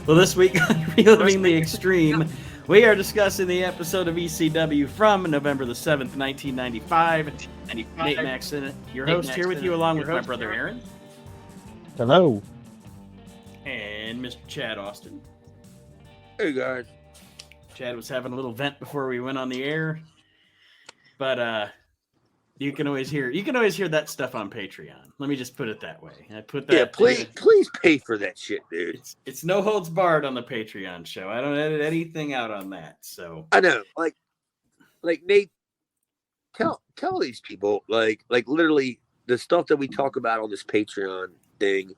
Well, this week on Reliving the Extreme, we are discussing the episode of ECW from November the 7th, 1995. Nate Maxon, your host, here with you along with my brother Aaron. Hello. And Mr. Chad Austin. Hey, guys. Chad was having a little vent before we went on the air. But you can always hear that stuff on Patreon. Let me just put it that way. I put that. Yeah, please pay for that shit, dude. It's no holds barred on the Patreon show. I don't edit anything out on that. So I know, like Nate, tell these people, like literally the stuff that we talk about on this Patreon thing.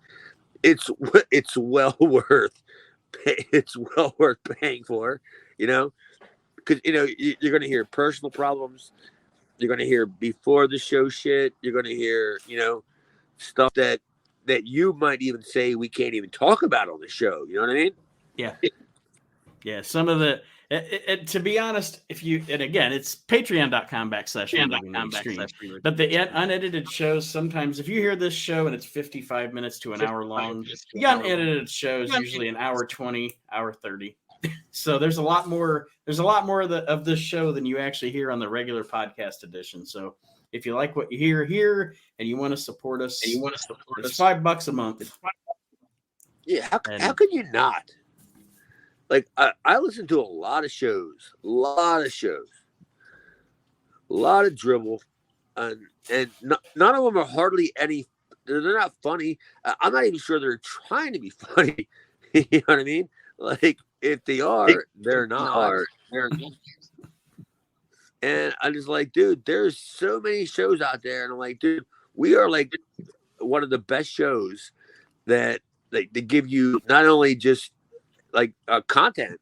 It's well worth paying for, because you're going to hear personal problems. You're going to hear before the show shit. You're going to hear, stuff that you might even say we can't even talk about on the show. You know what I mean? Yeah. Some of the, to be honest, again, it's patreon.com/Reliving. But the unedited shows, sometimes if you hear this show and it's 55 minutes to an hour long, the unedited shows usually an hour 20, hour 30. So there's a lot more of this show than you actually hear on the regular podcast edition. So if you like what you hear here and you want to support us, it's $5 a month. Yeah, how can you not? Like I listen to a lot of shows, a lot of dribble, and none of them are hardly any. They're not funny. I'm not even sure they're trying to be funny. You know what I mean? Like if they are, they're not. And I'm just like, dude, there's so many shows out there, and I'm like, dude, we are like one of the best shows that they give you not only just like content,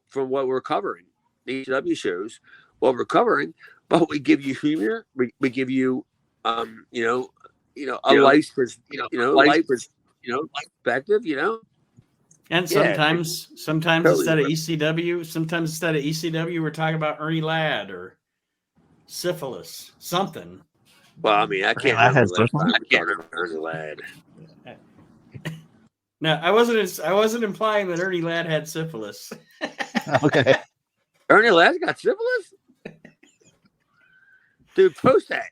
from what we're covering, the ECW shows, what we're covering, but we give you humor, we give you, a life perspective, And sometimes instead of ECW, we're talking about Ernie Ladd or syphilis, something. Well, I mean, I can't remember Ernie Ladd. No, I wasn't implying that Ernie Ladd had syphilis. Okay. Ernie Ladd's got syphilis? Dude, post that.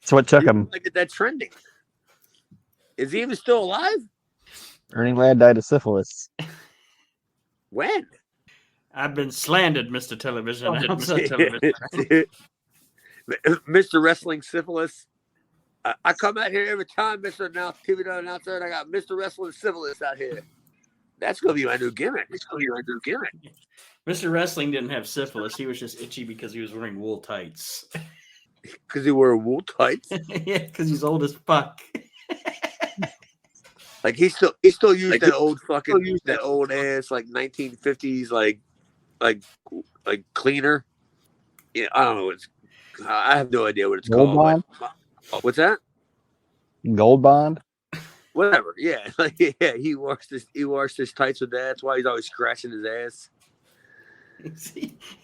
So what took him? Like that trending. Is he even still alive? Ernie Ladd died of syphilis. When? I've been slandered, Mr. Television. Mr. Wrestling Syphilis. I come out here every time, Mr. TV announcer, and I got Mr. Wrestling Syphilis out here. That's going to be my new gimmick. Mr. Wrestling didn't have syphilis. He was just itchy because he was wearing wool tights. Because he wore wool tights? Yeah, because he's old as fuck. Like he still used that old ass like 1950s like cleaner. Yeah, I don't know. I have no idea what it's Gold called. Bond? What's that? Gold Bond? Whatever. Yeah, he washed his tights with that. That's why he's always scratching his ass.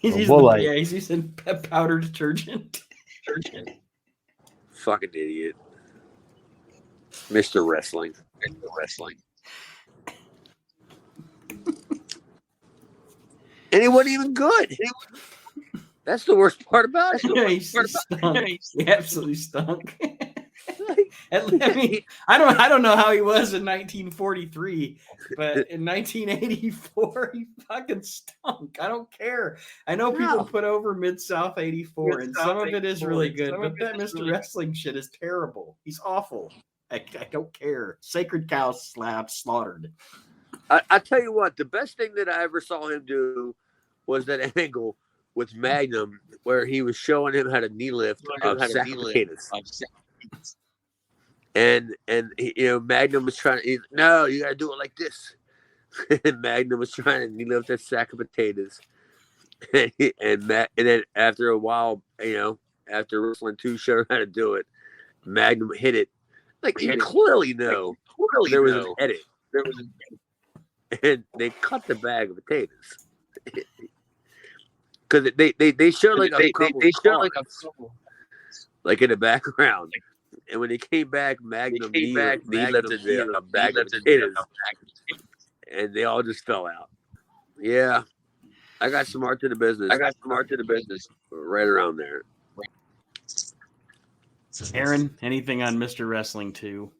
He's using powder detergent. Fucking idiot. Mr. Wrestling. And he wasn't even good. That's the worst part about it. He absolutely stunk. I mean, I don't know how he was in 1943, but in 1984 he fucking stunk. I don't care. I know people put over Mid-South 84, and some of it is really good, but that Mr. Wrestling shit is terrible. He's awful. I don't care. Sacred cow slaughtered. I tell you what, the best thing that I ever saw him do was that angle with Magnum where he was showing him how to knee lift sack potatoes. And Magnum was trying to, no, you got to do it like this. And Magnum was trying to knee lift that sack of potatoes. And then after a while, after Wrestling 2 showed him how to do it, Magnum hit it. Like, you clearly know there was an edit. And they cut the bag of potatoes. Because they showed like a couple like in the background. And when he came back, Magnum knee lifted a bag of potatoes. and they all just fell out. Yeah, I got some art to the business. Right around there. Aaron, anything on Mr. Wrestling 2?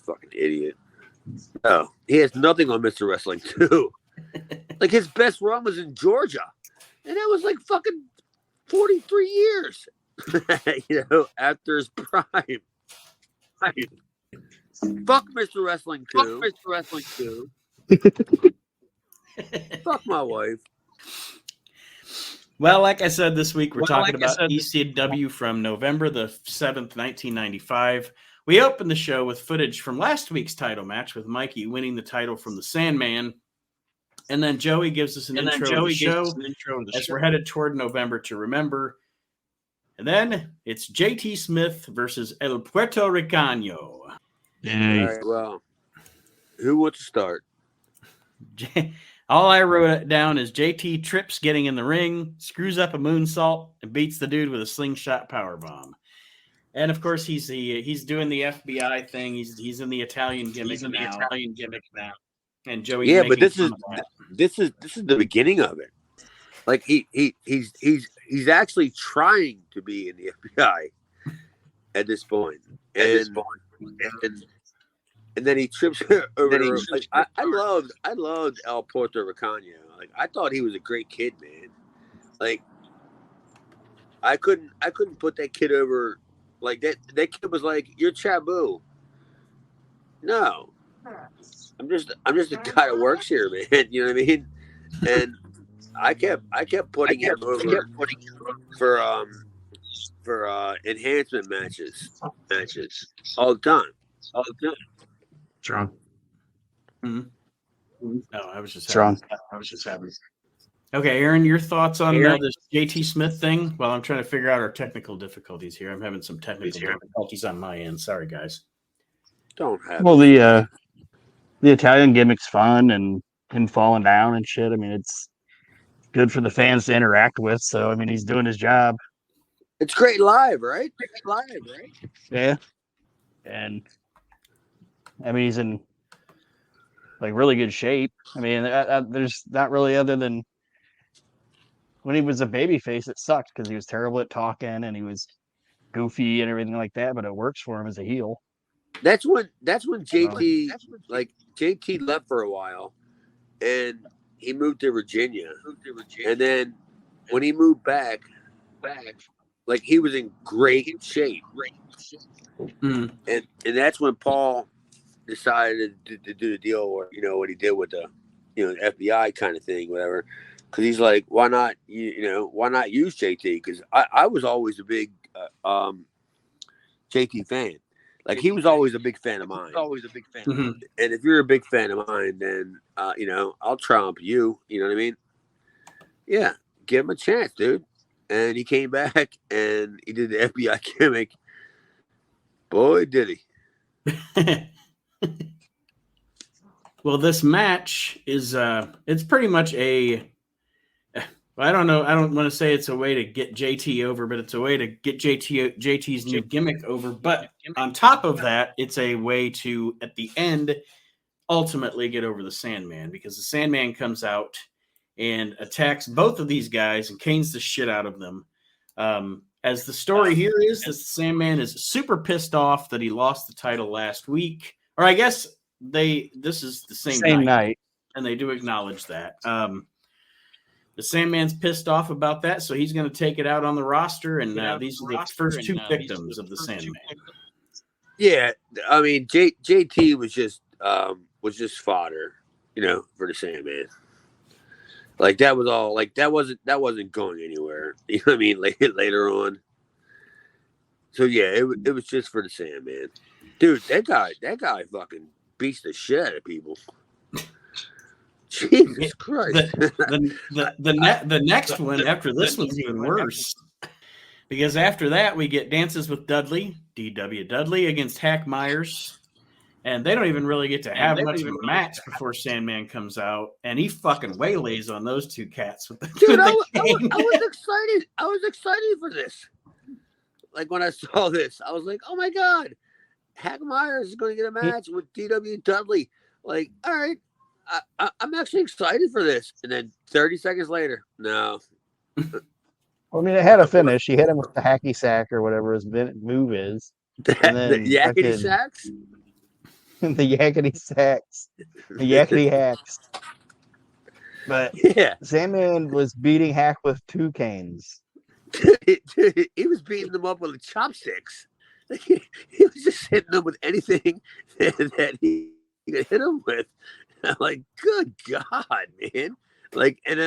Fucking idiot. No, he has nothing on Mr. Wrestling 2. Like, his best run was in Georgia, and that was like fucking 43 years. You know, after his prime. Fuck Mr. Wrestling 2. Fuck my wife. Well, like I said, this week we're talking about ECW from November the 7th, 1995. We opened the show with footage from last week's title match with Mikey winning the title from the Sandman. And then Joey gives us an intro to the show as we're headed toward November to Remember. And then it's JT Smith versus El Puerto Ricano. All right, well, who wants to start? All I wrote down is JT trips getting in the ring, screws up a moonsault, and beats the dude with a slingshot powerbomb. And of course, he's doing the FBI thing. He's in the Italian gimmick now. And Joey, yeah, but this is the beginning of it. Like he's actually trying to be in the FBI at this point. And then he trips over. Like, I loved El Puerto Ricano. Like, I thought he was a great kid, man. Like, I couldn't put that kid over. Like, that kid was like, "You're Chabu." No, I'm just a guy that works here, man. You know what I mean? And I kept putting him over for enhancement matches all the time. Strong. Mm-hmm. No, I was just strong. Happy. Okay, Aaron, your thoughts on this JT Smith thing? Well, I'm trying to figure out our technical difficulties here. I'm having some technical difficulties on my end. Sorry, guys. Don't have. Well, the Italian gimmick's fun and him falling down and shit. I mean, it's good for the fans to interact with. So, I mean, he's doing his job. It's great live, right? Yeah. And I mean, he's in like really good shape. I mean, there's not really, other than when he was a babyface, it sucked because he was terrible at talking and he was goofy and everything like that. But it works for him as a heel. That's when JT JT left for a while, and he moved to Virginia. And then when he moved back, like, he was in great shape. Mm-hmm. And that's when Paul decided to do the deal, or what he did with the FBI kind of thing, whatever. Because he's like, why not use JT? Because I was always a big JT fan. Like, he was always a big fan of mine. Mm-hmm. And if you're a big fan of mine, then I'll trump you. You know what I mean? Yeah, give him a chance, dude. And he came back and he did the FBI gimmick. Boy, did he. Well, this match is it's pretty much I don't know. I don't want to say it's a way to get JT over, but it's a way to get JT's new gimmick over. But on top of that, it's a way to, at the end, ultimately get over the Sandman, because the Sandman comes out and attacks both of these guys and canes the shit out of them. As the story here is, the Sandman is super pissed off that he lost the title last week. Or I guess this is the same night. And they do acknowledge that. The Sandman's pissed off about that, so he's going to take it out on the roster, and these are the first two victims of the Sandman. Yeah, I mean, JT was just fodder, for the Sandman. Like, that was all. Like, that wasn't going anywhere. You know what I mean? Later on. So yeah, it was just for the Sandman, dude. That guy fucking beats the shit out of people. Jesus Christ. The next one after this one's even worse. Because after that, we get Dances with Dudley, D.W. Dudley against Hack Myers. And they don't even really get to have much of a match before Sandman comes out. And he fucking waylays on those two cats. With the, dude, with I was excited. I was excited for this. Like, when I saw this, I was like, oh my God. Hack Myers is going to get a match with D.W. Dudley. Like, all right. I'm actually excited for this. And then 30 seconds later, no. I mean, it had a finish. He hit him with the hacky sack or whatever his move is. And The then yakety sacks? the yakety sacks. The yakety hacks. But Yeah. Sandman was beating Hack with 2 canes. He was beating them up with the chopsticks. He was just hitting them with anything that he could hit them with. I'm like, good God, man! Like, and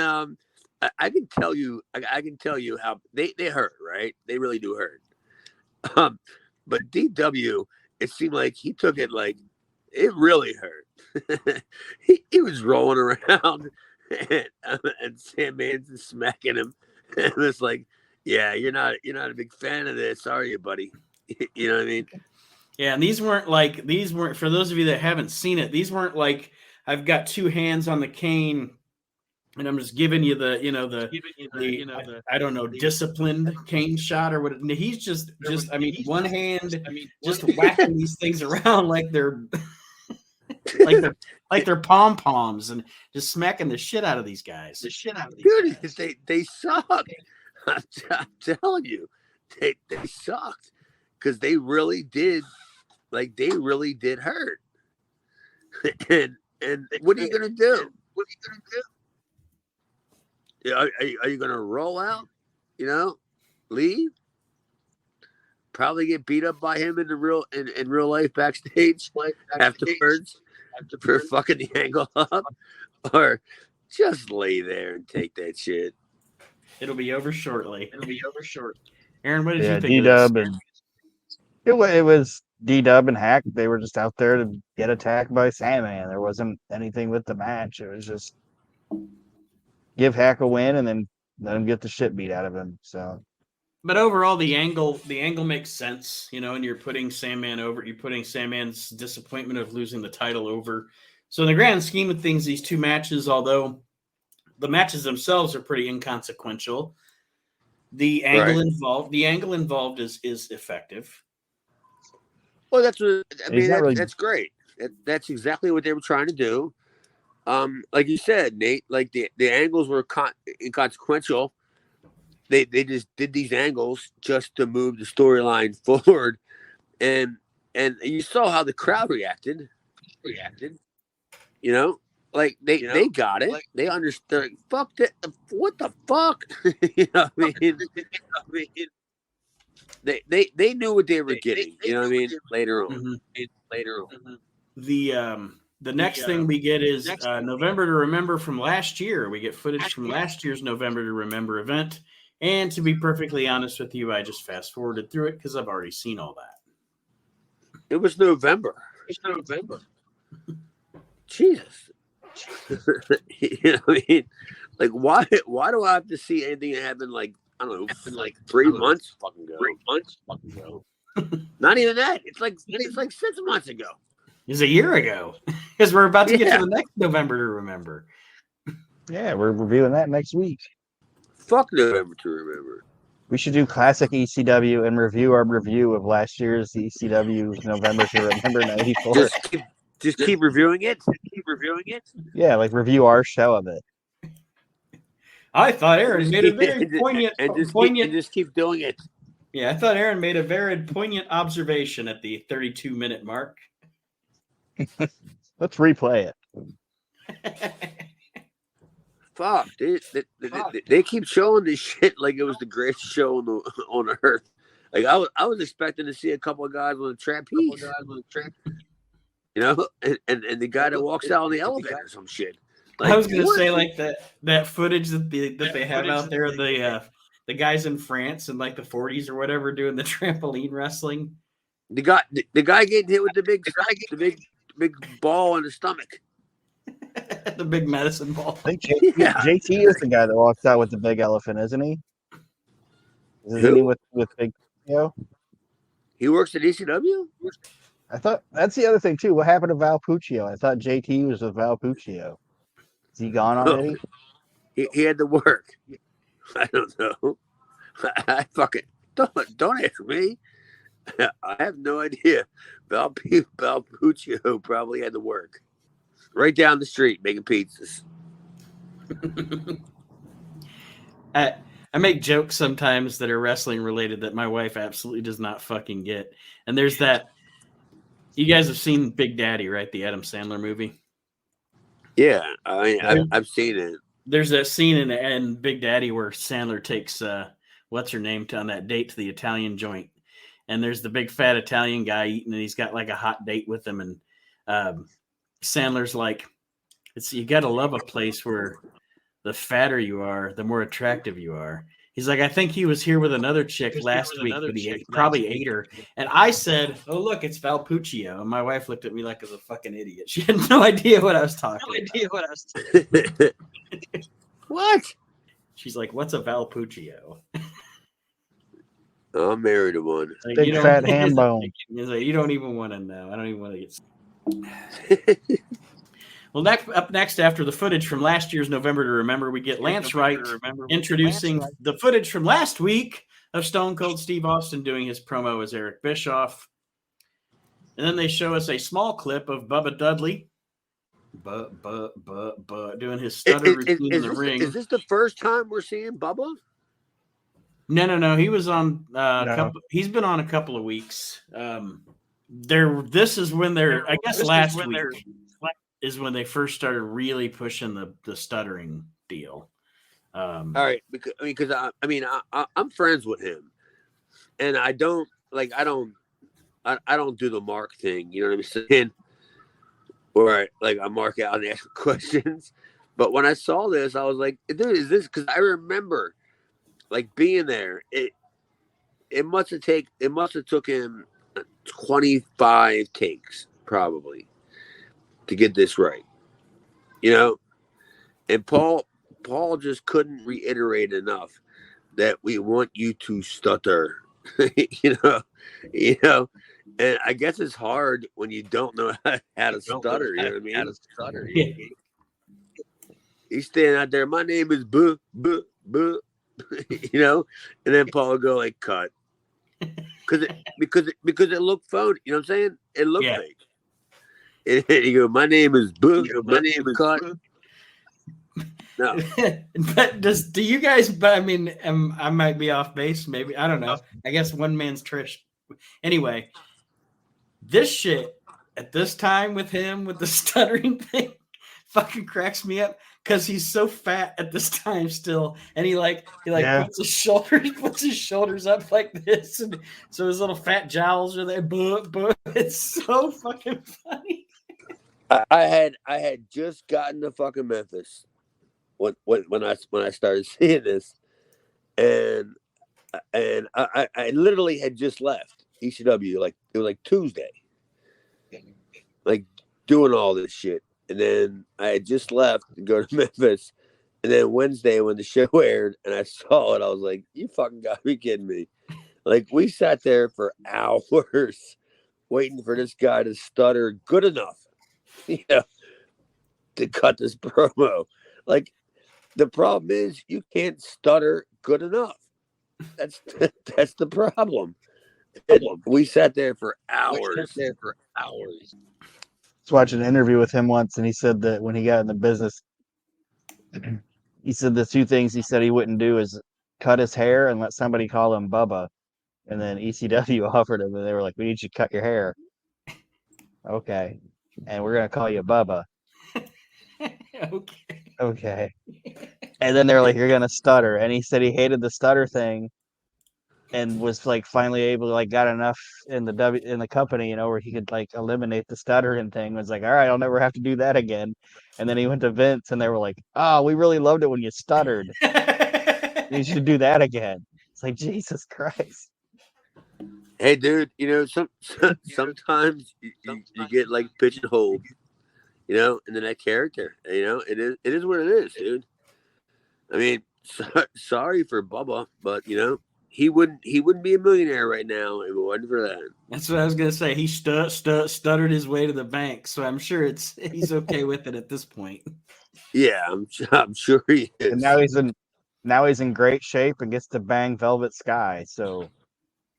I can tell you, I can tell you how they hurt, right? They really do hurt. But DW, it seemed like he took it like it really hurt. he was rolling around, and Sandman's just smacking him, and it was like, yeah, you're not a big fan of this, are you, buddy? You know what I mean? Yeah, and these weren't for those of you that haven't seen it, these weren't like I've got 2 hands on the cane and I'm just giving you I don't know, disciplined cane shot or what. He's just I mean, one hand just whacking these things around like they're like they're pom poms and just smacking the shit out of these guys. Dude, they suck. I'm telling you, they sucked because they really did hurt. and what are you gonna do? Are you gonna roll out? You know, leave? Probably get beat up by him in real life backstage afterwards for fucking the angle up, or just lay there and take that shit. It'll be over shortly. Aaron, what did you think D-Dub of this? And it was D-Dub and Hack. They were just out there to get attacked by Sandman. There wasn't anything with the match. It was just give Hack a win and then let him get the shit beat out of him. So, but overall, the angle makes sense, you know, and you're putting Sandman over. You're putting Sandman's disappointment of losing the title over. So, in the grand scheme of things, these 2 matches, although the matches themselves are pretty inconsequential, the angle involved is effective. Well, that's that's great. That's exactly what they were trying to do. Like you said, Nate, like the angles were inconsequential. They just did these angles just to move the storyline forward, and you saw how the crowd reacted. You know, like they got it. They understood. Fuck that. What the fuck? You know what I mean? They knew what they were getting. You know what I mean? Later on. The next thing we get is November to Remember from last year. We get footage from last year's November to Remember event. And to be perfectly honest with you, I just fast forwarded through it because I've already seen all that. It was November. Jesus. You know what I mean? Like, why do I have to see anything that happened like, I don't know, in like 3 months fucking go? Not even that. It's like 6 months ago. It's a year ago. Because we're about to get to the next November to Remember. Yeah, we're reviewing that next week. Fuck November to Remember. We should do classic ECW and review our review of last year's ECW November to Remember '94. Just keep reviewing it. Yeah, like review our show of it. I thought Aaron made a very poignant. Just keep doing it. Yeah, I thought Aaron made a very poignant observation at the 32-minute mark. Let's replay it. Fuck, dude. They keep showing this shit like it was the greatest show on earth. Like I was expecting to see a couple of guys on a trapeze. You know, and the guy that walks out on the elevator or some shit. Like, I was gonna say like that footage that they have out there, the guys in France in like the 40s or whatever doing the trampoline wrestling. The guy getting hit with the big ball in the stomach. The big medicine ball. I think JT is the guy that walks out with the big elephant, isn't he? Isn't he with Big Puccio? He works at ECW? I thought that's the other thing too. What happened to Val Puccio? I thought JT was with Val Puccio. Is he gone already? He had to work. I don't know. I fucking don't ask me. I have no idea. Val Puccio probably had to work. right down the street making pizzas. I make jokes sometimes that are wrestling related that my wife absolutely does not fucking get. And there's that. You guys have seen Big Daddy, right? The Adam Sandler movie. Yeah, I mean, I've seen it. There's that scene in Big Daddy where Sandler takes what's her name on that date to the Italian joint, and there's the big fat Italian guy eating, and he's got like a hot date with him, and Sandler's like, "It's you got to love a place where the fatter you are, the more attractive you are." He's like, I think he was here with another chick last week, but he probably ate her. And I said, "Oh, look, it's Val Puccio." And my wife looked at me like I was a fucking idiot. She had no idea what I was talking about. What? She's like, "What's a Val Puccio?" I'm married to one. Like, Big fat ham bone. He's like, you don't even want to know. I don't even want to get. Well, up next, after the footage from last year's November to Remember, we get Lance Wright introducing the footage from last week of Stone Cold Steve Austin doing his promo as Eric Bischoff. And then they show us a small clip of Bubba Dudley doing his stutter routine in the ring. Is this the first time we're seeing Bubba? No. He was on he's been on a couple of weeks. This is when they're, I guess last week is when they first started really pushing the stuttering deal. All right, because I'm friends with him, and I don't do the mark thing. You know what I'm saying? Where I mark out and ask questions. But when I saw this, I was like, dude, is this? Because I remember being there. It must have took him 25 takes probably to get this right, and Paul just couldn't reiterate enough that we want you to stutter, and I guess it's hard when you don't know how to stutter. You know what I mean? Yeah. He's standing out there. My name is Buh, Buh, Buh, and then Paul would go cut, because it looked phony. You know what I'm saying? It looked fake. And you go, my name is Boo. My name is Cut. No. But do you guys, I mean, I might be off base. Maybe. I don't know. I guess one man's Trish. Anyway, this shit at this time with him, with the stuttering thing, fucking cracks me up because he's so fat at this time still. And he puts his shoulders up like this. And so his little fat jowls are there. It's so fucking funny. I had just gotten to fucking Memphis when I started seeing this, and I literally had just left ECW. It was Tuesday, doing all this shit, and then I had just left to go to Memphis, and then Wednesday when the show aired and I saw it, I was like, "You fucking gotta be kidding me!" We sat there for hours waiting for this guy to stutter good enough. To cut this promo. The problem is you can't stutter good enough. That's the problem. We sat there for hours. I was watching an interview with him once, and he said that when he got in the business, he said the two things he said he wouldn't do is cut his hair and let somebody call him Bubba. And then ECW offered him, and they were like, "We need you to cut your hair." Okay. And we're gonna call you Bubba. Okay. And then they're like, "You're gonna stutter," and he said he hated the stutter thing, and was finally able to got enough in the company, where he could eliminate the stuttering thing. Was like, "All right, I'll never have to do that again." And then he went to Vince, and they were like, "Oh, we really loved it when you stuttered. You should do that again." It's like, Jesus Christ. Hey, dude, sometimes you get pigeonholed, into that character. It is what it is, dude. I mean, sorry for Bubba, but he wouldn't be a millionaire right now if it wasn't for that. That's what I was gonna say. He stuttered his way to the bank, so I'm sure he's okay with it at this point. Yeah, I'm sure he is. And now he's in great shape and gets to bang Velvet Sky. So.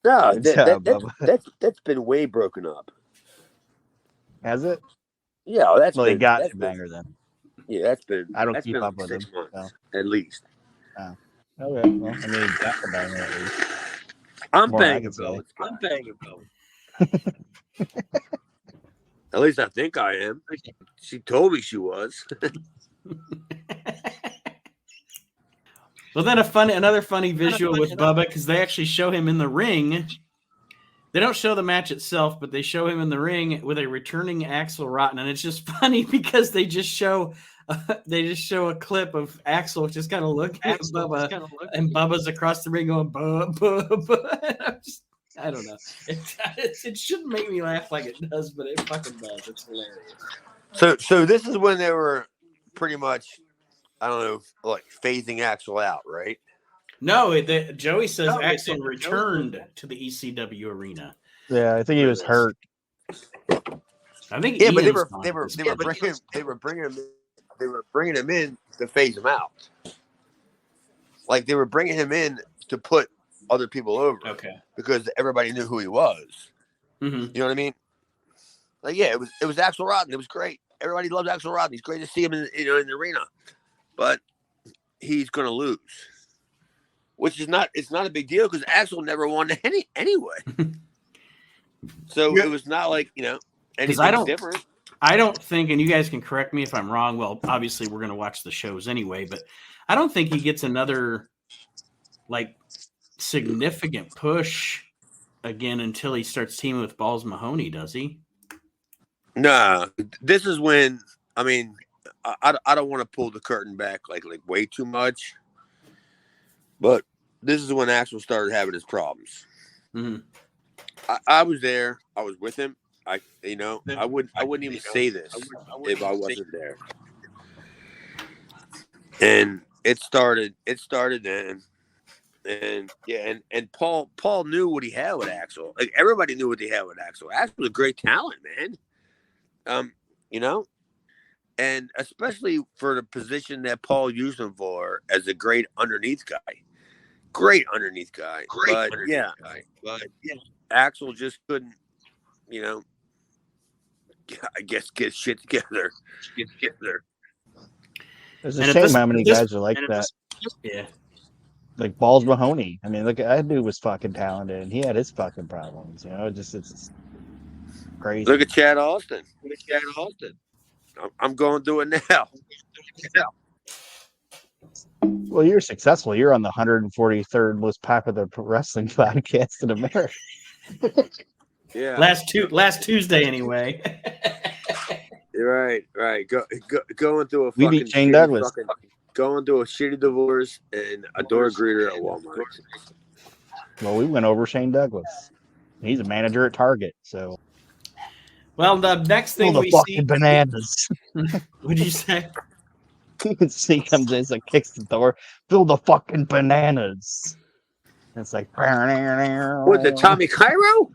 No, that's been way broken up. Has it? Yeah, well, that's Well, been he got that's a been banger then. yeah, that's been I don't that's keep been up like with 6 him. months So. at least. Oh. Okay. Well, I mean, he got the banger at least. I'm More than I paying can a bill. say. I'm paying a bill. At least I think I am. She told me she was. Well, then another funny visual with Bubba, because they actually show him in the ring. They don't show the match itself, but they show him in the ring with a returning Axel Rotten, and it's just funny because they just show a clip of Axel just kind of looking at Bubba, and Bubba's across the ring going Bubba. I don't know. It shouldn't make me laugh like it does, but it fucking does. It's hilarious. So this is when they were pretty much, I don't know, like phasing Axel out, right? No, Joey says Axel returned to the ECW arena. Yeah, I think he was hurt. I think Yeah, but Ian's they were bringing him in to phase him out. Like they were bringing him in to put other people over. Okay. Because everybody knew who he was. Mm-hmm. You know what I mean? Like yeah, it was Axel Rotten. It was great. Everybody loves Axel Rotten. He's great to see him in the arena, but he's gonna lose. Which is not a big deal because Axel never won anyway. So it was not like, anything different. I don't think, and you guys can correct me if I'm wrong. Well, obviously we're going to watch the shows anyway, but I don't think he gets another like significant push again until he starts teaming with Balls Mahoney, does he? Nah, this is when, I mean, I don't want to pull the curtain back like way too much. But this is when Axel started having his problems. Mm-hmm. I was there. I was with him. I wouldn't even say this if I wasn't there. And it started then. And yeah, and Paul knew what he had with Axel. Like everybody knew what they had with Axel. Axel was a great talent, man. And especially for the position that Paul used him for as a great underneath guy. But yeah, Axel just couldn't, I guess get shit together. It's a shame how many guys are like that. Yeah. Like Balls Mahoney. I mean, look, that dude was fucking talented and he had his fucking problems, it's crazy. Look at Chad Austin. I'm going through it now. Well, you're successful. You're on the 143rd most popular wrestling podcast in America. Yeah. Last Tuesday anyway. Right. Going through a we beat Shane Douglas. Going through a shitty divorce and a door greeter at Walmart. Well, we went over Shane Douglas. He's a manager at Target, so. Well, the next thing we see bananas. What'd you say? He comes in, like kicks the door, fill the fucking bananas. And it's like, what, the Tommy Cairo?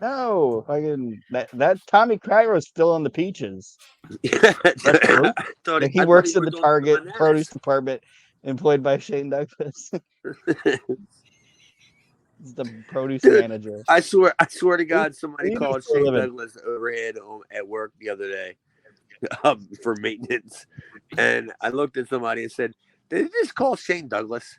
No, that Tommy Cairo is still on the peaches. Yeah, he works in the Target produce department, employed by Shane Douglas. He's the produce manager. I swear to God, somebody called Shane Douglas overhead at work the other day for maintenance, and I looked at somebody and said, "Did they just call Shane Douglas?"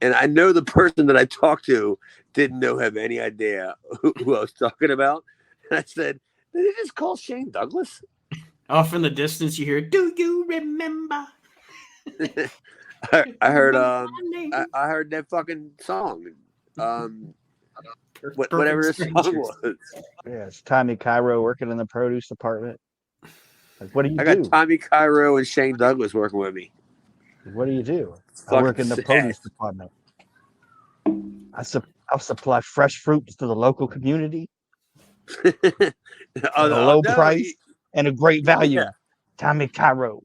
And I know the person that I talked to didn't have any idea who I was talking about. And I said, "Did they just call Shane Douglas?" Off in the distance, you hear, "Do you remember?" I heard that fucking song. Whatever the song was. Yeah, it's Tommy Cairo working in the produce department. Like, what do you do? I got Tommy Cairo and Shane Douglas working with me. What do you do? I work in the produce department. I supply fresh fruits to the local community at a low price and a great value. Yeah. Tommy Cairo.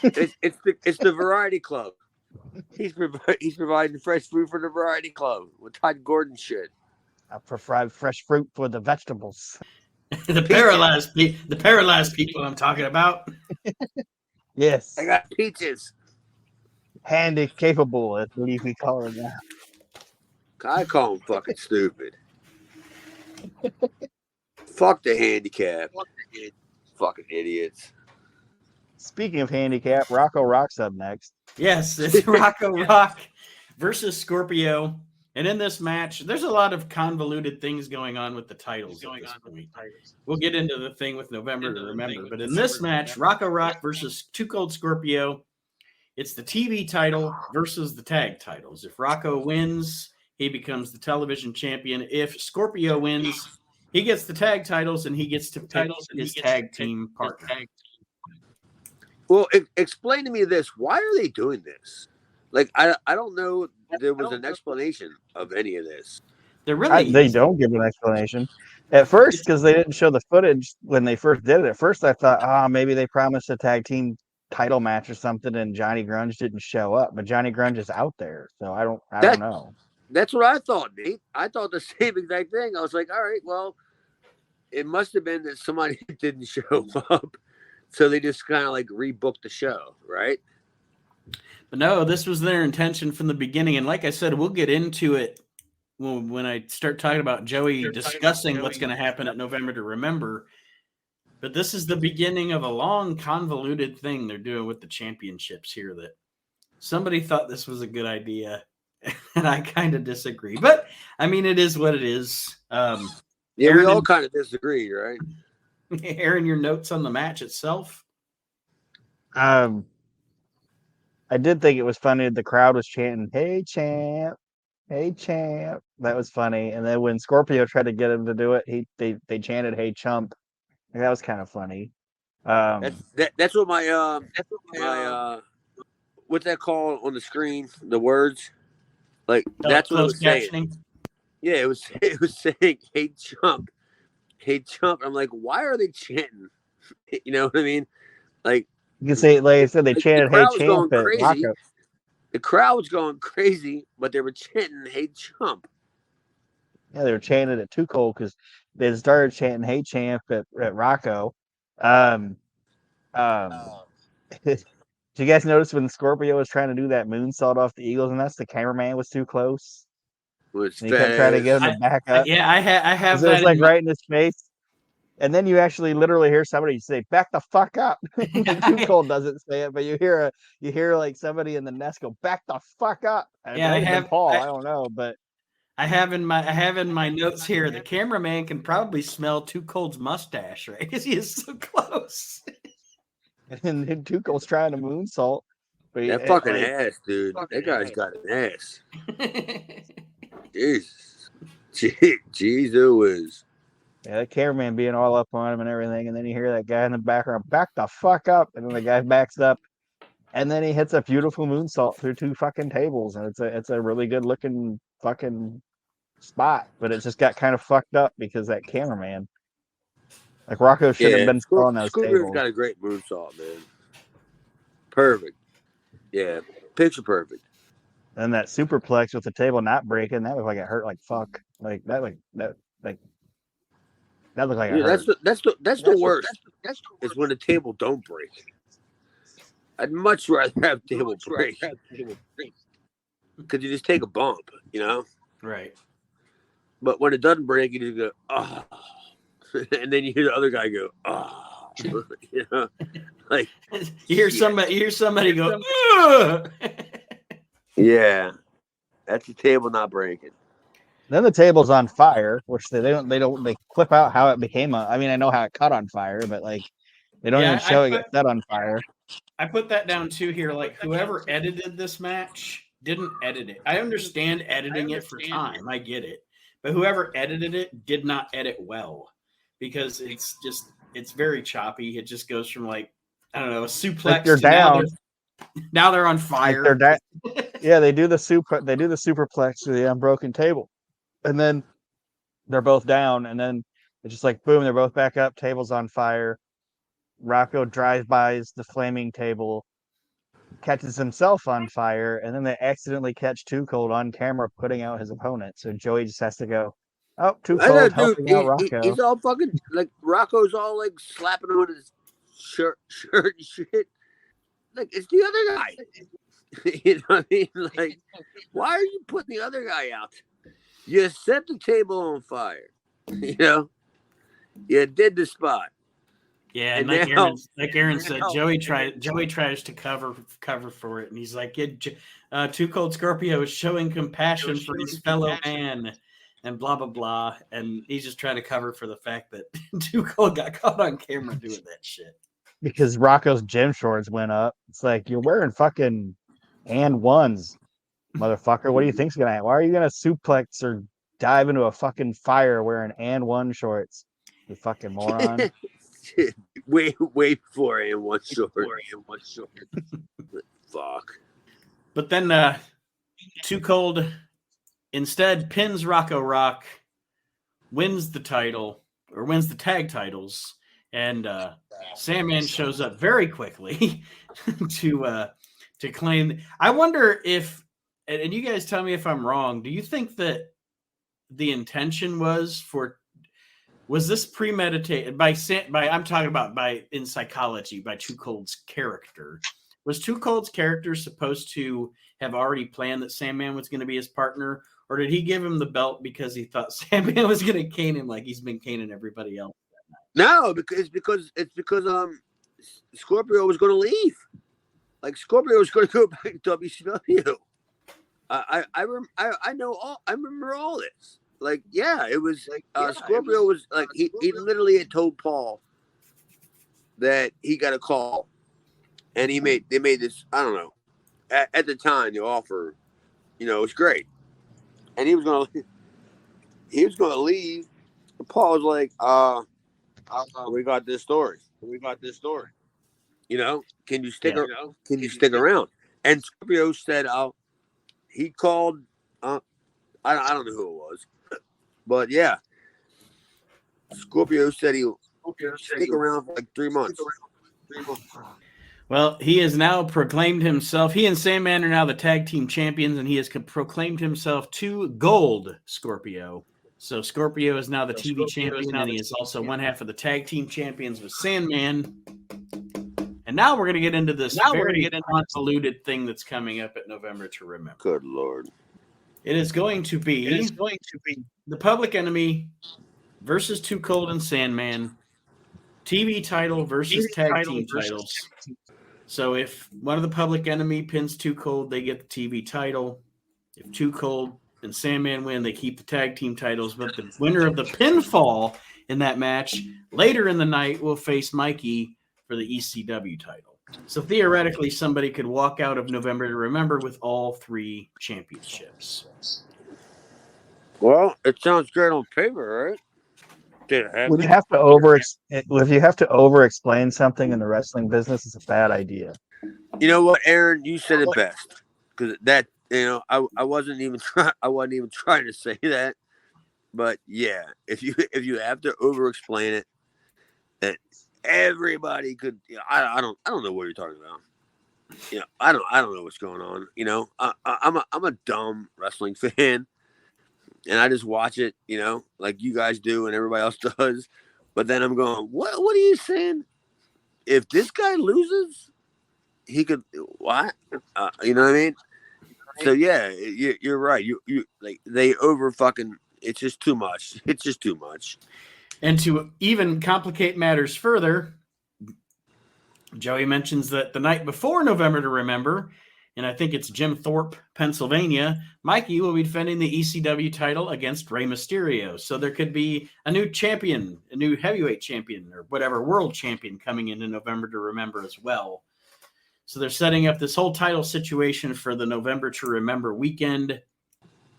It's the Variety Club. He's providing fresh fruit for the Variety Club with Todd Gordon shit. I provide fresh fruit for the vegetables. the paralyzed people I'm talking about. Yes. I got peaches. Handy capable, I believe we call it now. I call him fucking stupid. Fuck the handicap. Fucking idiots. Speaking of handicap, Rocco Rock's up next. Yes, it's Rocco Rock versus Scorpio. And in this match, there's a lot of convoluted things going on with the titles at this point. We'll get into the thing with November to Remember. But in this match, Rocco Rock versus Too Cold Scorpio, it's the TV title versus the tag titles. If Rocco wins, he becomes the television champion. If Scorpio wins, he gets the tag titles and he gets to pick his tag team partner. Well, explain to me this. Why are they doing this? Like, I don't know. There was an explanation of any of this. They don't give an explanation. At first, because they didn't show the footage when they first did it. At first, I thought, maybe they promised a tag team title match or something, and Johnny Grunge didn't show up. But Johnny Grunge is out there, so I don't know. That's what I thought, Nate. I thought the same exact thing. I was like, all right, well, it must have been that somebody didn't show up, so they just kind of like rebooked the show, right? But no, this was their intention from the beginning. And like I said, we'll get into it when I start talking about Joey discussing what's going to happen at November to Remember. But this is the beginning of a long, convoluted thing they're doing with the championships here that somebody thought this was a good idea. And I kind of disagree. But, I mean, it is what it is. Yeah, Aaron, we all kind of disagree, right? Aaron, your notes on the match itself? I did think it was funny. The crowd was chanting, "Hey, champ. Hey, champ." That was funny. And then when Scorpio tried to get him to do it, they chanted, "Hey, chump." And that was kind of funny. That's what my what's that called on the screen? The words, like that's what it was saying. Yeah, it was saying, "Hey, chump, hey, chump." I'm like, why are they chanting? You know what I mean? Like. You can say, like I said, they chanted, "Hey, champ." The crowd was going crazy, but they were chanting, "Hey, chump." Yeah, they were chanting it Too Cold because they started chanting, "Hey, champ" at Rocco. Did you guys notice when Scorpio was trying to do that moonsault off the Eagles and the cameraman was too close? And he kept trying to get him to back up. I have that. It was like right in his face. And then you actually literally hear somebody say, "Back the fuck up." Too Cold doesn't say it, but you hear like somebody in the nest go, "Back the fuck up." Yeah, I have Paul. I don't know, but I have in my notes here. The cameraman can probably smell Too Cold's mustache, right? Because he is so close. And Too Cold's trying to moonsault. But that fucking ass, dude. That guy's got an ass. Jesus. Jesus. Yeah, that cameraman being all up on him and everything, and then you hear that guy in the background, "Back the fuck up," and then the guy backs up, and then he hits a beautiful moonsault through 2 fucking tables, and it's a really good looking fucking spot, but it just got kind of fucked up because that cameraman, like Rocco should have been on those tables. Got a great moonsault, man. Perfect. Yeah, picture perfect. And that superplex with the table not breaking, that looked like it hurt like fuck. Like that looked like it hurt. That's the worst. Is when the table don't break. I'd much rather have table break. Because you just take a bump, you know? Right. But when it doesn't break, you just go, "Oh." And then you hear the other guy go, "Oh." You know? Like you hear somebody go, "Ugh." Yeah. That's the table not breaking. Then the table's on fire, which they clip out how it became I mean, I know how it caught on fire, but like they don't even show it get set on fire. I put that down too here. Like whoever edited this match didn't edit it. I understand editing it for time. I get it. But whoever edited it did not edit well because it's very choppy. It just goes from like, I don't know, a suplex like they're to down. Now they're on fire. Like they're yeah, they do the superplex to the unbroken table. And then they're both down, and then it's just like boom, they're both back up, table's on fire. Rocco drive-bys the flaming table, catches himself on fire, and then they accidentally catch Too Cold on camera putting out his opponent. So Joey just has to go, "Oh, Too Cold helping out Rocco." He's all fucking like Rocco's all like slapping him with his shirt and shit. Like it's the other guy. You know what I mean? Like, why are you putting the other guy out? You set the table on fire. You know? You did the spot. Yeah, and now, like Aaron said, Joey tries to cover for it, and he's like, Too Cold Scorpio is showing compassion for his fellow man, and blah blah blah, and he's just trying to cover for the fact that Too Cold got caught on camera doing that shit. Because Rocco's gym shorts went up. It's like, you're wearing fucking and ones, motherfucker. What do you think's gonna happen? Why are you gonna suplex or dive into a fucking fire wearing and one shorts? You fucking moron. way before and one short. Fuck. But then Too Cold instead pins Rocco Rock, wins the title, or wins the tag titles, and Sandman shows up very quickly to claim. I wonder if, and you guys tell me if I'm wrong, do you think that the intention was this premeditated by I'm talking about in psychology, by Too Cold's character? Was Too Cold's character supposed to have already planned that Sandman was going to be his partner, or did he give him the belt because he thought Sandman was going to cane him like he's been caning everybody else? No, it's because Scorpio was going to leave. Like, Scorpio was going to go back to WCW. I remember all this. Like, yeah, it was like Scorpio was like he literally had told Paul that he got a call, and they made this, I don't know, at the time the offer, it was great, and he was gonna leave. And Paul was like, we got this story. Can you stick around? And Scorpio said, he called. I don't know who it was, but yeah, Scorpio said he'll stick around for like 3 months. Well, he has now proclaimed himself. He and Sandman are now the tag team champions, and he has proclaimed himself to Gold Scorpio. So Scorpio is now the TV champion, and he is also one half of the tag team champions with Sandman. And now we're going to get into this very convoluted thing that's coming up at November to Remember. Good Lord. It is going to be the Public Enemy versus Too Cold and Sandman, TV title versus tag team titles. So if one of the Public Enemy pins Too Cold, they get the TV title. If Too Cold and Sandman win, they keep the tag team titles. But the winner of the pinfall in that match later in the night will face Mikey for the ECW title. So theoretically, somebody could walk out of November to Remember with all 3 championships. Well, it sounds great on paper, right? When you have to over-explain something in the wrestling business, it's a bad idea. You know what, Aaron? You said it best, because that I wasn't even trying to say that, but yeah, if you have to over-explain it, that everybody could. I don't know what you're talking about. I don't know what's going on. I'm a dumb wrestling fan. And I just watch it, like you guys do and everybody else does. But then I'm going, what are you saying? If this guy loses, he could, what? You know what I mean? So, yeah, you're right. You like, they over fucking, it's just too much. It's just too much. And to even complicate matters further, Joey mentions that the night before November to Remember, and I think it's Jim Thorpe, Pennsylvania, Mikey will be defending the ECW title against Rey Mysterio. So there could be a new champion, a new heavyweight champion, or whatever, world champion coming into November to Remember as well. So they're setting up this whole title situation for the November to Remember weekend.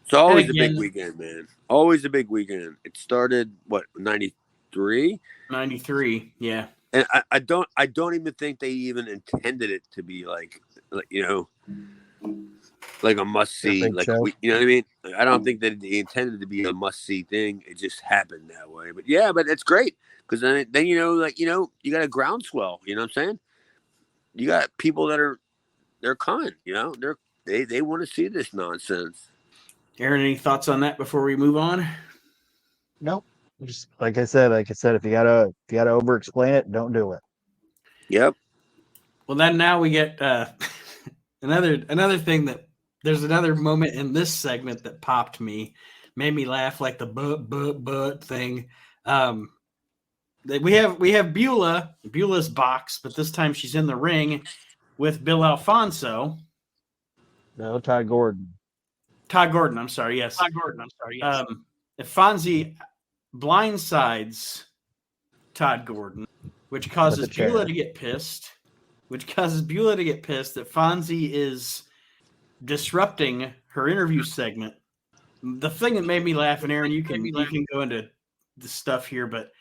It's always a big weekend, man. Always a big weekend. It started, 93? 93, yeah. And I don't even think they even intended it to be like a must see. Like, you know what I mean? I don't think that they intended it to be a must see thing. It just happened that way. But yeah, but it's great because then you got a groundswell. You know what I'm saying? You got people that they're kind. They want to see this nonsense. Aaron, any thoughts on that before we move on? Nope. Just like I said, if you gotta over explain it, don't do it. Yep. Well, then now we get another thing that there's another moment in this segment that popped me, made me laugh like the but thing. we have Beulah's box, but this time she's in the ring with Bill Alfonso. No, Todd Gordon. I'm sorry. Yes. If Fonzie blindsides Todd Gordon, which causes Beulah to get pissed, that Fonzie is disrupting her interview segment. The thing that made me laugh, and Aaron, you can go into the stuff here, but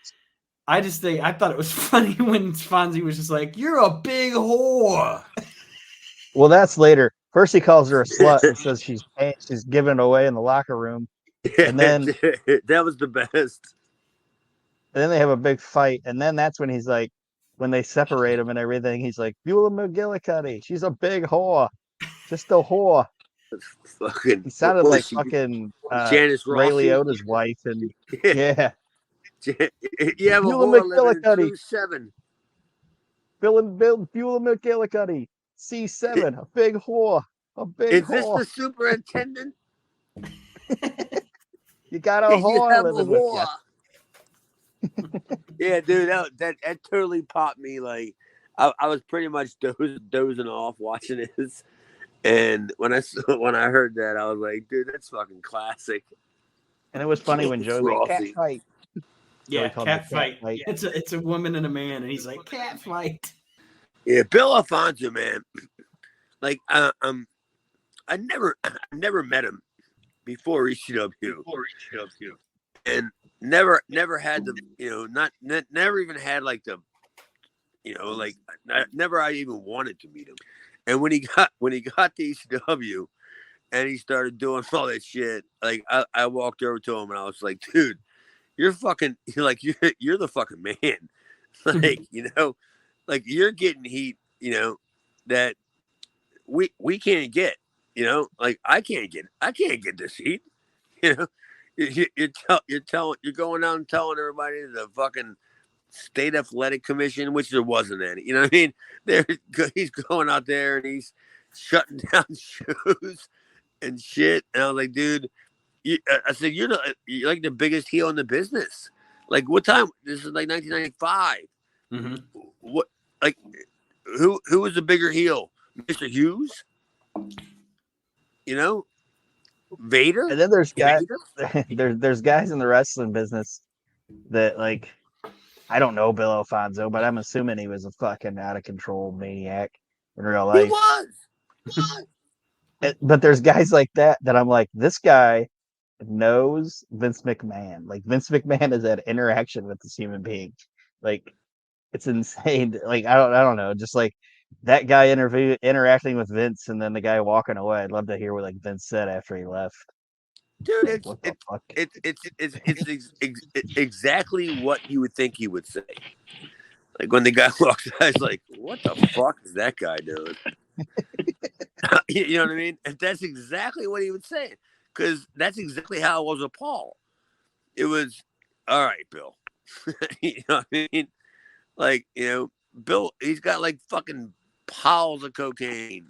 I thought it was funny when Fonzie was just like, "You're a big whore." Well, that's later. First, he calls her a slut and says she's giving it away in the locker room, and then that was the best. And then they have a big fight, and then that's when he's like, when they separate him and everything, he's like, Beulah McGillicuddy, she's a big whore, just a whore. Fucking, he sounded like fucking Janice Ray Rossi. Liotta's wife, and yeah. You have a Beulah whore McGillicuddy. 7. Beulah McGillicuddy, C7, a big whore, a big whore. Is this the superintendent? You got a whore living with you. Yeah, dude, that totally popped me. Like, I was pretty much dozing off watching this, and when I heard that, I was like, dude, that's fucking classic. And it was funny when Joe went, cat fight. Yeah, cat fight. It's a woman and a man, and he's like, cat fight. Yeah, Bill Alfonso, man. Like, I never met him before ECW. And never had the, never even had like the, never I even wanted to meet him. And when he got to ECW and he started doing all that shit, like I walked over to him and I was like, dude, you're you're the fucking man. Like, like you're getting heat, that we can't get, like I can't get this heat, You're going out and telling everybody the fucking state athletic commission, which there wasn't any. You know what I mean? He's going out there and he's shutting down shows and shit. And I was like, dude, I said, you're like the biggest heel in the business. Like, what time? This is like 1995. Mm-hmm. What? Like, who was the bigger heel, Mr. Hughes? Vader. And then there's guys. There's guys in the wrestling business that, like, I don't know Bill Alfonso, but I'm assuming he was a fucking out of control maniac in real life. He was. But there's guys like that I'm like, this guy knows Vince McMahon. Like, Vince McMahon has had interaction with this human being. Like, it's insane. Like, I don't know. Just like that guy interacting with Vince and then the guy walking away. I'd love to hear what like Vince said after he left. Dude, it's exactly what you would think he would say. Like when the guy walks out, he's like, "What the fuck is that guy doing?" You know what I mean? And that's exactly what he would say, because that's exactly how it was with Paul. It was, all right, Bill. You know what I mean? Like, Bill, he's got like fucking piles of cocaine,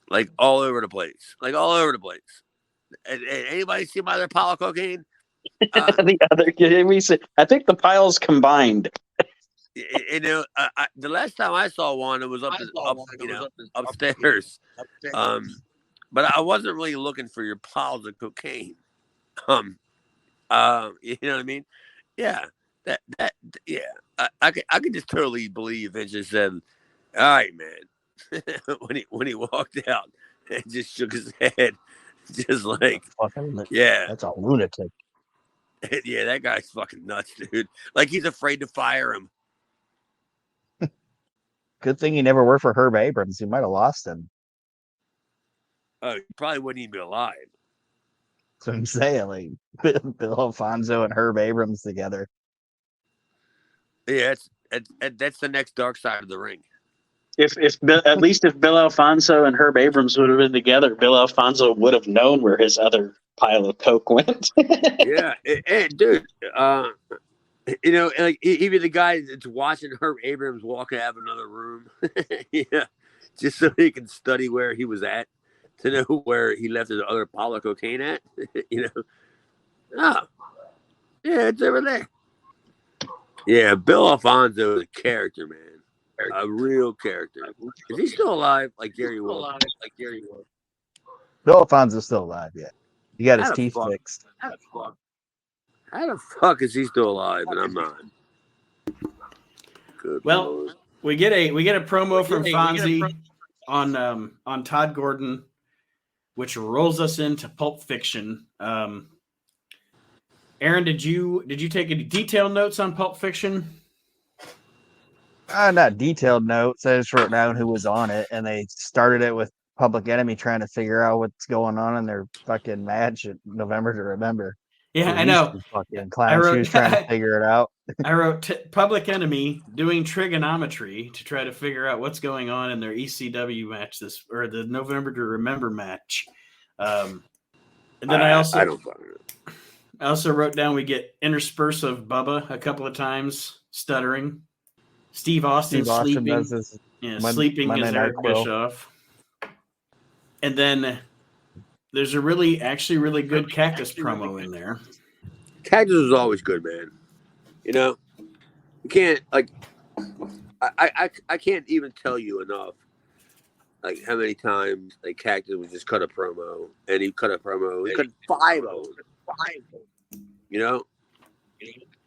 like all over the place. Anybody see my other pile of cocaine? The other, I think the piles combined. The last time I saw one, it was upstairs. But I wasn't really looking for your piles of cocaine. You know what I mean? Yeah, I could just totally believe Vince just said, "All right, man," when he walked out and just shook his head. Just like, yeah, that's a lunatic. Yeah, that guy's fucking nuts, dude. Like he's afraid to fire him. Good thing he never worked for Herb Abrams. He might have lost him. Oh, he probably wouldn't even be alive. That's what I'm saying. Like Bill Alfonso and Herb Abrams together. Yeah, that's the next dark side of the ring. If Bill Alfonso and Herb Abrams would have been together, Bill Alfonso would have known where his other pile of coke went. Yeah, and dude, like even the guy that's watching Herb Abrams walk out of another room, yeah, just so he can study where he was at, to know where he left his other pile of cocaine at. Oh, yeah, it's over there. Yeah, Bill Alfonso is a character, man. A real character. Is he still alive? Like Gary Wolf? Bill Alfonso's still alive, yeah. He got his How the teeth fuck? fixed. How the fuck is he still alive and I'm not? Good Well, Lord. we get a promo from Fonzie on Todd Gordon, which rolls us into Pulp Fiction. Aaron, did you take any detailed notes on Pulp Fiction? Not detailed notes. I just wrote down who was on it, and they started it with Public Enemy trying to figure out what's going on in their fucking match at November to Remember. Yeah, I know. Fucking clown shoes trying to figure it out. I wrote Public Enemy doing trigonometry to try to figure out what's going on in their ECW match the November to Remember match. And then I also wrote down we get intersperse of Bubba a couple of times stuttering. Steve Austin sleeping. Sleeping as Eric Bischoff. And then there's a really good Cactus promo in there. Cactus was always good, man. You know, you can't I can't even tell you enough like how many times like Cactus would just cut a promo and he cut 5 of them. You know?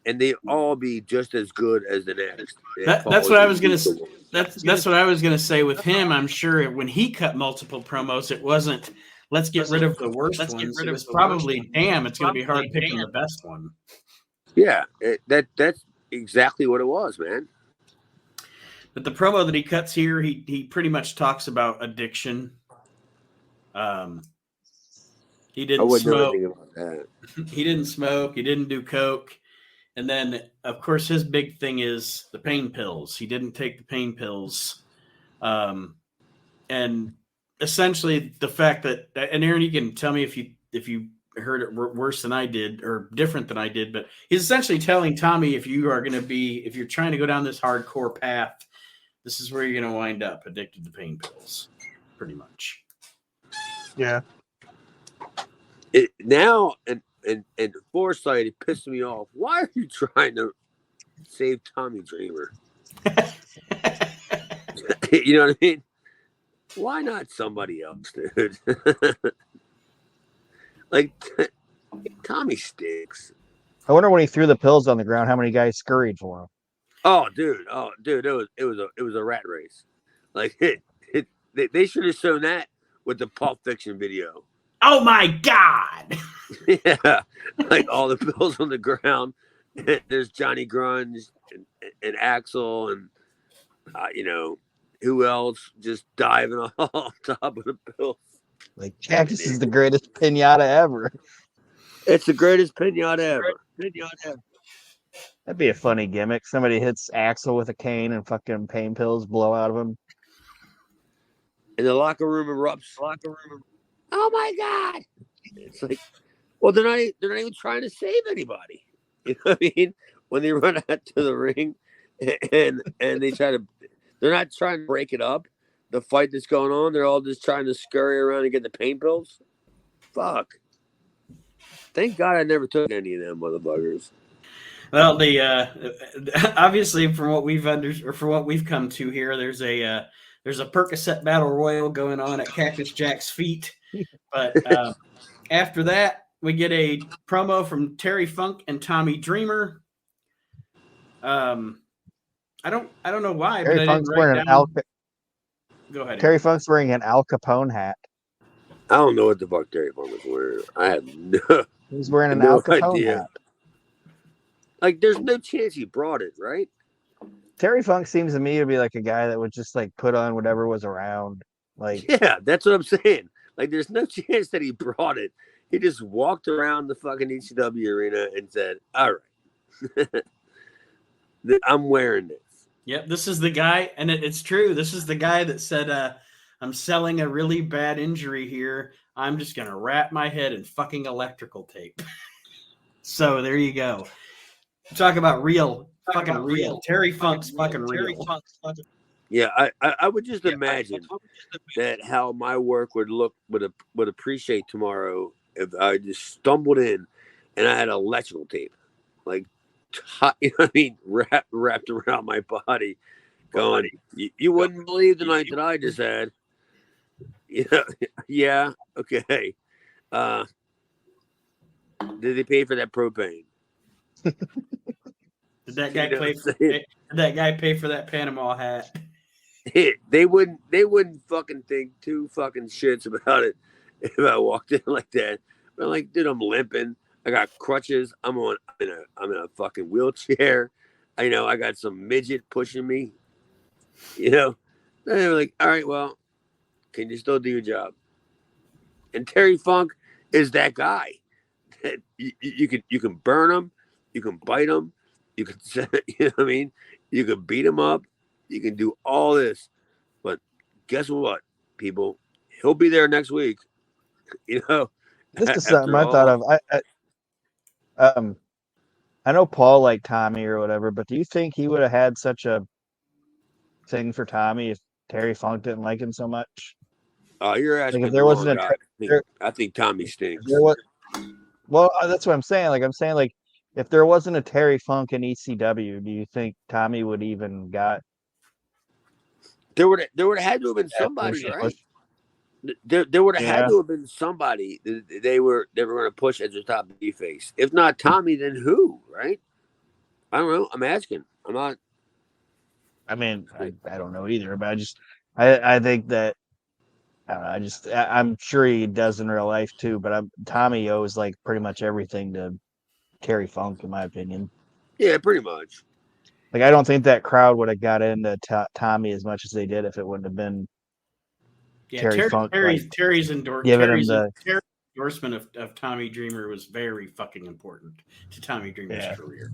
And they all be just as good as the next. That's what I was gonna. That's what I was gonna say with him. I'm sure when he cut multiple promos, it wasn't let's get rid of the worst ones. It was probably damn. It's gonna be hard picking the best one. Yeah, that's exactly what it was, man. But the promo that he cuts here, he pretty much talks about addiction. He didn't smoke. He didn't smoke. He didn't do coke. And then, of course, his big thing is the pain pills. He didn't take the pain pills. And essentially the fact that, and Aaron, you can tell me if you heard it worse than I did or different than I did, but he's essentially telling Tommy, if you're trying to go down this hardcore path, this is where you're going to wind up, addicted to pain pills, pretty much. Yeah. And Foresight, it pissed me off. Why are you trying to save Tommy Dreamer? You know what I mean? Why not somebody else, dude? Like, Tommy stinks. I wonder when he threw the pills on the ground, how many guys scurried for him. Oh, dude, it was a rat race. Like they should have shown that with the Pulp Fiction video. Oh my God! Yeah, like all the pills on the ground. There's Johnny Grunge and Axel and who else just diving on top of the pills. Like Cactus is the greatest pinata ever. It's the greatest pinata ever. That'd be a funny gimmick. Somebody hits Axel with a cane and fucking pain pills blow out of him. And the locker room erupts. Oh my God! It's like, well, they're not even trying to save anybody. You know what I mean? When they run out to the ring and they they're not trying to break it up. The fight that's going on, they're all just trying to scurry around and get the pain pills. Fuck. Thank God I never took any of them motherfuckers. Well, obviously from what we've come to here, there's a Percocet battle royal going on at Cactus Jack's feet. But after that, we get a promo from Terry Funk and Tommy Dreamer. I don't know why, Terry but I Funk's didn't write down. Go ahead. Terry Funk's wearing an Al Capone hat. I don't know what the fuck Terry Funk was wearing. I have no. He's wearing an Al Capone idea. hat. Like, there's no chance he brought it, right? Terry Funk seems to me to be like a guy that would just like put on whatever was around. Like, yeah, that's what I'm saying. Like, there's no chance that he brought it. He just walked around the fucking ECW arena and said, "All right, I'm wearing this." Yep, this is the guy, and it's true. This is the guy that said, "I'm selling a really bad injury here. I'm just gonna wrap my head in fucking electrical tape." So there you go. Talk about real. Terry Funk's fucking real. Yeah, I would just imagine that how my work would appreciate tomorrow if I just stumbled in and I had electrical tape, like you know what I mean, wrapped around my body, going, you wouldn't believe the night that I just had. Yeah, okay. Did they pay for that propane? Did that guy Did that guy pay for that Panama hat? They wouldn't fucking think two fucking shits about it if I walked in like that. But like, dude, I'm limping. I got crutches. I'm in a fucking wheelchair. I got some midget pushing me. And they were like, all right, well, can you still do your job? And Terry Funk is that guy. You can burn him, you can bite him, you can you know what I mean? You can beat him up, you can do all this. But guess what, people? He'll be there next week. This is something I thought of. I know Paul liked Tommy or whatever, but do you think he would have had such a thing for Tommy if Terry Funk didn't like him so much? Oh, you're asking. Like if there wasn't I think Tommy stinks. Well, that's what I'm saying. Like I'm saying, like if there wasn't a Terry Funk in ECW, do you think Tommy would even got? There would have had to have been somebody, right? There would have had to have been somebody they were going to push as a top B face. If not Tommy, then who? Right? I don't know. I'm asking. I'm not. I mean, I don't know either, but I think that I don't know, I'm sure he does in real life too, but Tommy owes like pretty much everything to Terry Funk, in my opinion. Yeah, pretty much. Like I don't think that crowd would have got into Tommy as much as they did if it wouldn't have been. Yeah, Terry's endorsement of Tommy Dreamer was very fucking important to Tommy Dreamer's career.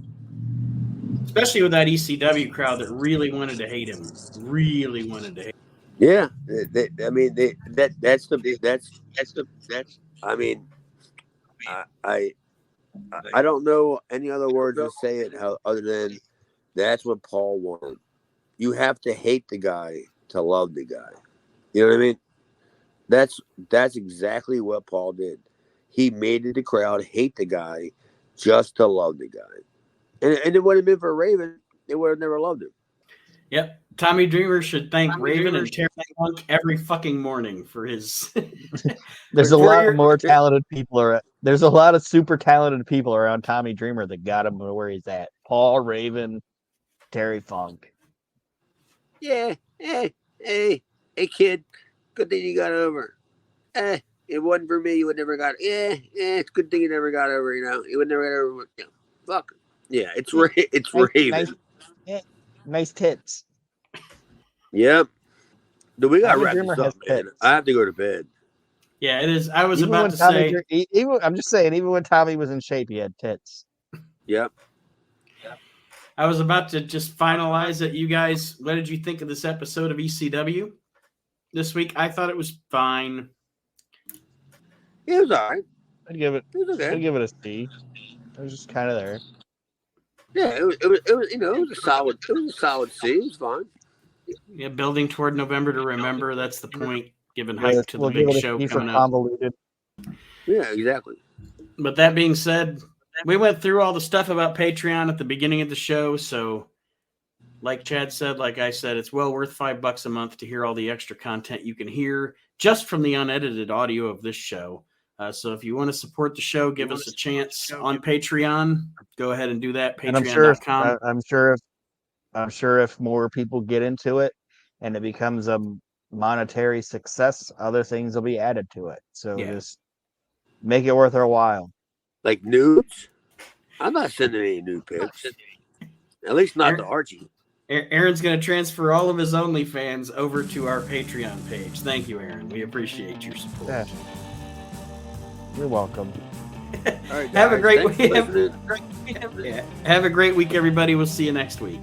Especially with that ECW crowd that really wanted to hate him. Yeah, I don't know any other words to say it other than that's what Paul wanted. You have to hate the guy to love the guy. You know what I mean? That's exactly what Paul did. He made the crowd hate the guy just to love the guy. And it wouldn't have been for Raven, they would have never loved him. Yep. Tommy Dreamer should thank Raven and Terry Funk every fucking morning for his. There's a lot more talented people around. There's a lot of super talented people around Tommy Dreamer that got him where he's at. Paul, Raven, Terry Funk. Yeah. Hey, kid. Good thing you got over. It wasn't for me. You would never got. It's a good thing you never got over. You would never got over. Fuck. Yeah, it's Raven. Nice tits. Yep. Dude, we got to wrap this up, man. I have to go to bed. Yeah, it is. I was about to say. I'm just saying, even when Tommy was in shape, he had tits. Yep. I was about to just finalize it. You guys, what did you think of this episode of ECW this week? I thought it was fine. It was all right. I'd give it a C. It was just kind of there. Yeah, it was a solid C. It was fine. Yeah, building toward November to remember. That's the point. Giving hype to the big show coming up. Convoluted. Yeah, exactly. But that being said, we went through all the stuff about Patreon at the beginning of the show. So, like Chad said, like I said, it's well worth $5 a month to hear all the extra content you can hear just from the unedited audio of this show. So if you want to support the show, give us a chance on Patreon. Go ahead and do that. Patreon.com. I'm sure if more people get into it and it becomes a monetary success, other things will be added to it. So just make it worth our while. Like nudes? I'm not sending any nude pics. At least not to Archie. Aaron's going to transfer all of his OnlyFans over to our Patreon page. Thank you, Aaron. We appreciate your support. Yeah. You're welcome. All right, have a great week. Have a great week, everybody. We'll see you next week.